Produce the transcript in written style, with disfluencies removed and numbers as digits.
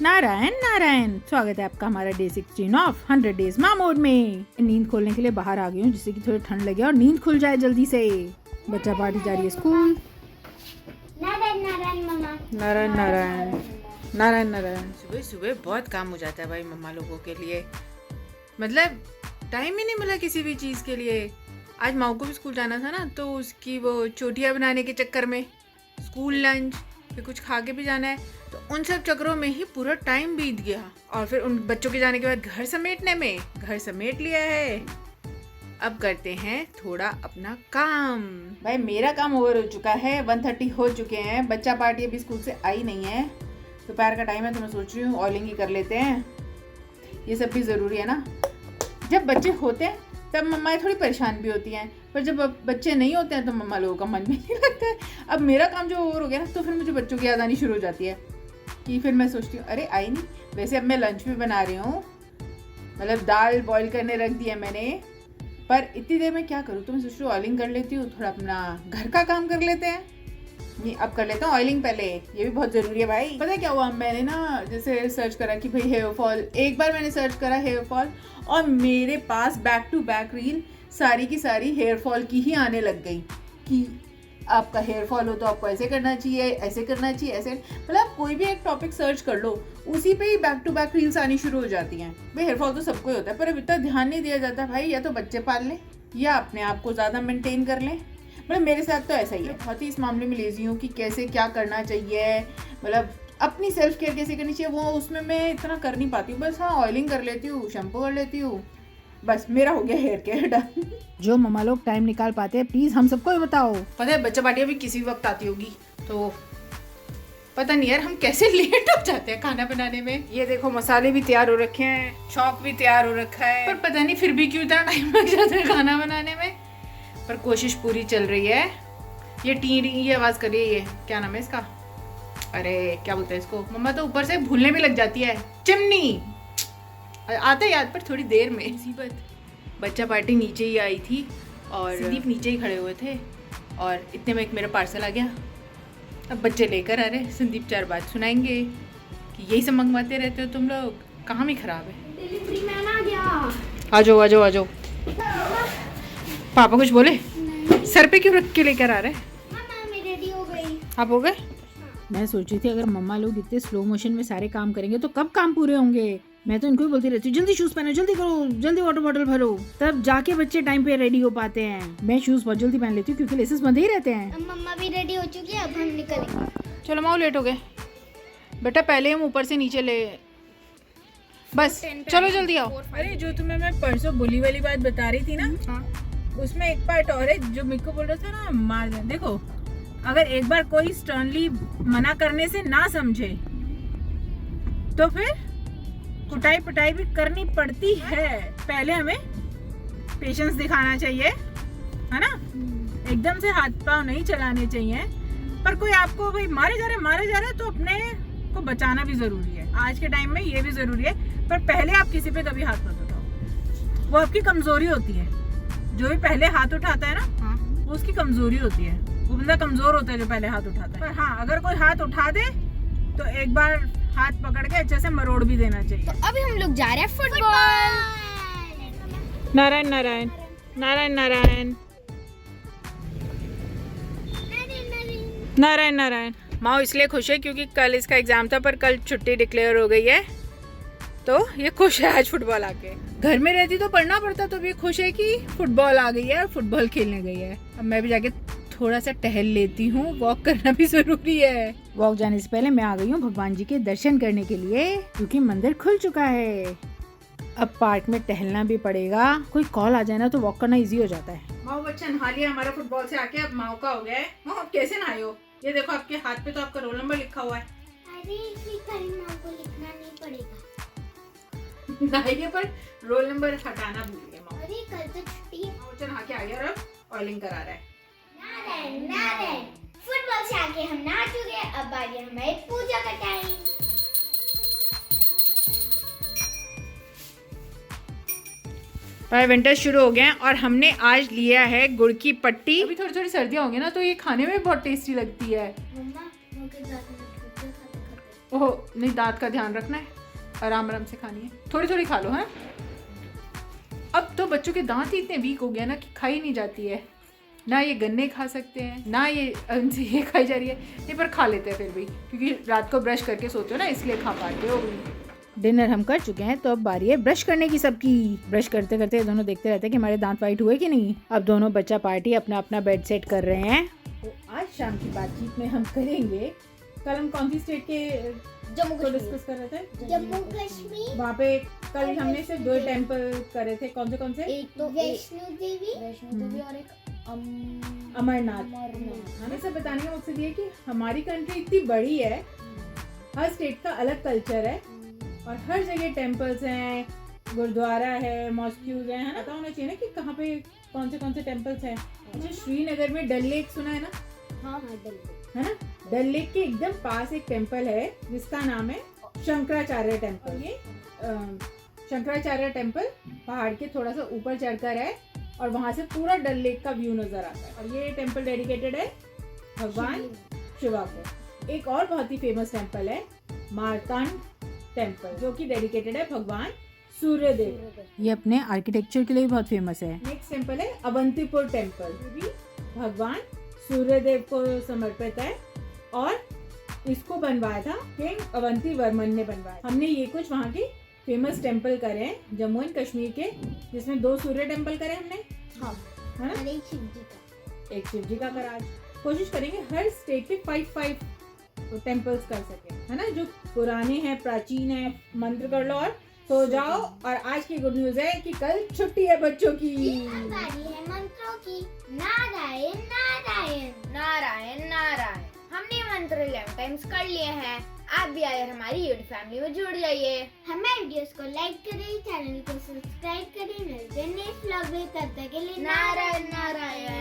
नारायण नारायण, स्वागत है आपका हमारा डे 16 ऑफ 100 डेज माँ मोड में। नींद खोलने के लिए बाहर आ गई हूँ जिससे कि थोड़ी ठंड लगे और नींद खुल जाए जल्दी से। बच्चा पार्टी जा रही है स्कूल। नारायण नारायण मम्मा। नारायण नारायण नारायण नारायण। सुबह सुबह बहुत काम हो जाता है भाई मम्मा लोगों के लिए, मतलब टाइम ही नहीं मिला किसी भी चीज़ के लिए। आज माऊ को भी स्कूल जाना था ना, तो उसकी वो चोटियाँ बनाने के चक्कर में स्कूल लंच, फिर कुछ खा के भी जाना है, तो उन सब चक्करों में ही पूरा टाइम बीत गया। और फिर उन बच्चों के जाने के बाद घर समेटने में घर समेट लिया है। अब करते हैं थोड़ा अपना काम। भाई मेरा काम ओवर हो चुका है, 1:30 हो चुके हैं। बच्चा पार्टी अभी स्कूल से आई नहीं है, दोपहर का टाइम है, तो मैं सोच रही हूँ ऑयलिंग ही कर लेते हैं। ये सब भी ज़रूरी है ना। जब बच्चे होते हैं तब मम्मा थोड़ी परेशान भी होती हैं, पर जब बच्चे नहीं होते हैं तो मम्मा लोगों का मन भी नहीं लगता है। अब मेरा काम जो ओवर हो गया ना, तो फिर मुझे बच्चों की याद आनी शुरू हो जाती है कि फिर मैं सोचती हूँ अरे आई नहीं। वैसे अब मैं लंच भी बना रही हूँ, मतलब दाल बॉईल करने रख दी है मैंने, पर इतनी देर में क्या करूँ, तो मैं सोच रही हूँ ऑयलिंग कर लेती हूँ, थोड़ा अपना घर का काम कर लेते हैं। नहीं, अब कर लेता हूँ ऑयलिंग पहले, ये भी बहुत ज़रूरी है भाई। पता है क्या हुआ, मैंने ना जैसे सर्च करा कि भाई हेयर फॉल, एक बार मैंने सर्च करा हेयर फॉल और मेरे पास बैक टू बैक रील सारी की सारी हेयर फॉल की ही आने लग गई कि आपका हेयर फॉल हो तो आपको ऐसे करना चाहिए, ऐसे करना चाहिए, ऐसे, मतलब कोई भी एक टॉपिक सर्च कर लो, उसी पे ही बैक टू बैक रील्स आनी शुरू हो जाती हैं। भाई हेयर फॉल तो सबको ही होता है, पर अब इतना ध्यान नहीं दिया जाता भाई। या तो बच्चे पाल लें या अपने आप को ज़्यादा मेंटेन कर लें। मतलब मेरे साथ तो ऐसा ही है, बहुत ही इस मामले में लेजी हूँ कि कैसे क्या करना चाहिए, मतलब अपनी सेल्फ केयर कैसे करनी चाहिए, वो उसमें मैं इतना कर नहीं पाती हूँ। बस हाँ, ऑयलिंग कर लेती हूँ, शैम्पू कर लेती हूँ, बस मेरा हो गया हेयर केयर डन। जो मम्मा लोग टाइम निकाल पाते हैं प्लीज हम सबको ही बताओ। पता है बच्चा पार्टी अभी किसी वक्त आती होगी, तो पता नहीं यार हम कैसे लेट हो जाते हैं खाना बनाने में। ये देखो मसाले भी तैयार हो रखे हैं, चौक भी तैयार हो रखा है, पर पता नहीं फिर भी क्यों इतना टाइम लग जाता है खाना बनाने में। पर कोशिश पूरी चल रही है। ये टी ये आवाज़ कर रही है, ये क्या नाम है इसका, अरे क्या बोलते हैं इसको, मम्मा तो ऊपर से भूलने में लग जाती है, चिमनी। आता है याद पर थोड़ी देर में। मुसीबत, बच्चा पार्टी नीचे ही आई थी और संदीप नीचे ही खड़े हुए थे, और इतने में एक मेरा पार्सल आ गया। अब बच्चे लेकर आ रहे, संदीप 4 बात सुनाएंगे कि यही सब मंगवाते रहते हो तुम लोग, काम ही खराब है। डिलीवरी मैन आ गया। आ जाओ आ जाओ आ जाओ। पापा कुछ बोले? सर पे क्यों रख के लेकर आ रहे? मम्मा मैं रेडी हो गई। आप हो गए? मैं सोच रही थी अगर मम्मा लोग इतने स्लो मोशन में सारे काम करेंगे तो कब काम पूरे होंगे। मैं तो इनको ही बोलती रहती हूँ जल्दी शूज पहनो, जल्दी करो, जल्दी वाटर बॉटल भरो, तब जाके बच्चे टाइम पे रेडी हो पाते हैं। मैं शूज बहुत जल्दी पहन लेती हूँ क्योंकि लेसेस बंधे ही रहते हैं। अब मम्मा भी रेडी हो चुकी है, अब हम निकलेंगे। चलो माओ लेट हो गए बेटा, पहले हम ऊपर से नीचे ले, बस चलो जल्दी आओ। अरे जो तुम्हें मैं परसों बुली वाली बात बता रही थी ना, उसमें एक पार्ट और है जो मेरे को बोल रहा था ना, मार दे। देखो अगर एक बार कोई स्टर्नली मना करने से ना समझे तो फिर कुटाई पुटाई भी करनी पड़ती है। पहले हमें पेशेंस दिखाना चाहिए, है ना, एकदम से हाथ पांव नहीं चलाने चाहिए। पर कोई आपको भाई मारे जा रहे तो अपने को बचाना भी जरूरी है। आज के टाइम में ये भी जरूरी है, पर पहले आप किसी पे कभी हाथ मत उठाओ, वो आपकी कमजोरी होती है। जो भी पहले हाथ उठाता है ना, वो उसकी कमजोरी होती है, वो बंदा कमजोर होता है जो पहले हाथ उठाता है। पर हाँ, अगर कोई हाथ उठा दे तो एक बार हाथ पकड़ के अच्छे से मरोड़ भी देना चाहिए। तो अभी हम लोग जा रहे हैं फुटबॉल। नारायण नारायण नारायण नारायण नारायण नारायण। माओ इसलिए खुश है क्योंकि कल इसका एग्जाम था, पर कल छुट्टी डिक्लेयर हो गई है, तो ये खुश है आज फुटबॉल आके। घर में रहती तो पढ़ना पड़ता, तो भी खुश है कि फुटबॉल आ गई है और फुटबॉल खेलने गई है। अब मैं भी जाके थोड़ा सा टहल लेती हूँ, वॉक करना भी जरूरी है। वॉक जाने से पहले मैं आ गई हूँ भगवान जी के दर्शन करने के लिए, क्योंकि मंदिर खुल चुका है। अब पार्क में टहलना भी पड़ेगा, कोई कॉल आ जाए ना तो वॉक करना इजी हो जाता है। माओ बच्चा नहा लिया हमारा फुटबॉल से आके, अब माओ का हो गया है। माओ आप कैसे नहाए हो? ये देखो आपके हाथ पे तो आपका रोल नंबर लिखा हुआ है। अरे कल माँ को लिखना नहीं पड़ेगा। नहाइए पर रोल नंबर हटाना भूल गए माओ। अरे कल तो छुट्टी है। माओ बच्चा नहा के आ गया और अब ऑयलिंग करा रहा है। नारायण नारायण, फुटबॉल से आके हम नहा चुके हैं, अब आ गया हमारी पूजा का टाइम। पर विंटर शुरू हो गए हैं और हमने आज लिया है गुड़ की पट्टी। अभी थोड़ी थोड़ी सर्दियाँ होंगी ना, तो ये खाने में बहुत टेस्टी लगती है। मम्मा मुझे ज़्यादा नहीं खाते खाते। ओह नहीं, दांत का ध्यान रखना है, आराम आराम से खानी है, थोड़ी थोड़ी खा लो। हाँ, अब तो बच्चों के दांत ही इतने वीक हो गए ना कि खाई नहीं जाती है, ना ये गन्ने खा सकते हैं, ना ये उनसे ये खाई जा रही है, नहीं पर खा लेते हैं फिर भी, क्योंकि रात को ब्रश करके सोते हो ना, इसलिए खा पाते हो। डिनर हम कर चुके हैं, तो अब बारी है ब्रश करने की सबकी। ब्रश करते करते दोनों देखते रहते हैं कि हमारे दांत वाइट हुए कि नहीं। अब दोनों बच्चा पार्टी अपना अपना बेड सेट कर रहे हैं। तो आज शाम की बातचीत में हम करेंगे, कल हम कौन सी स्टेट के जम्मू को डिस्कस कर रहे थे? जम्मू कश्मीर। वहाँ पे कल हमने सिर्फ 2 टेम्पल करे थे। कौन से? एक तो वैष्णो देवी और एक अमरनाथ। हमें सब बताने का मकसद ये है कि हमारी कंट्री इतनी बड़ी है, हर स्टेट का अलग कल्चर है और हर जगह टेम्पल्स हैं, गुरुद्वारा है, मॉस्क्यूज हैं, है ना? पता होना चाहिए ना कि कहाँ पे कौन से टेम्पल्स हैं। अच्छा, श्रीनगर में डल लेक सुना है ना? हाँ डल लेक है ना? डल लेक के एकदम पास एक टेम्पल है जिसका नाम है शंकराचार्य टेम्पल। ये शंकराचार्य टेम्पल पहाड़ के थोड़ा सा ऊपर चढ़कर है और वहाँ से पूरा डल लेक का व्यू नजर आता है। और ये टेम्पल डेडिकेटेड है भगवान शिवा को। एक और बहुत ही फेमस टेम्पल है मार्तांड टेम्पल, जो कि डेडिकेटेड है भगवान सूर्यदेव। ये अपने आर्किटेक्चर के लिए बहुत फेमस है। नेक्स्ट टेम्पल है अवंतीपुर टेम्पल, ये भी भगवान सूर्यदेव को समर्पित है और इसको बनवाया था किंग अवंती वर्मन ने बनवाया। हमने ये कुछ वहाँ के फेमस टेम्पल करे हैं जम्मू एंड कश्मीर के, जिसमें 2 सूर्य टेम्पल करे हमने। हाँ, है ना? एक शिव जी का करा। कोशिश करेंगे हर स्टेट के 5 टेम्पल्स कर सके, है ना? जो पुराने हैं, प्राचीन है, मंत्र कर लो और सो जाओ। और आज की गुड न्यूज है कि कल छुट्टी है बच्चों की। बारी है मंत्रों की। नारायण नारायण नारायण नारायण। हमने मंत्र 11 टाइम्स कर लिए हैं। आप भी आए हमारी यूट्यूब फैमिली में जुड़ जाइए। हमारे वीडियोस को लाइक करें, चैनल को सब्सक्राइब करें। मिलते हैं नेक्स्ट व्लॉग में, तब तक के लिए नारायण नारायण।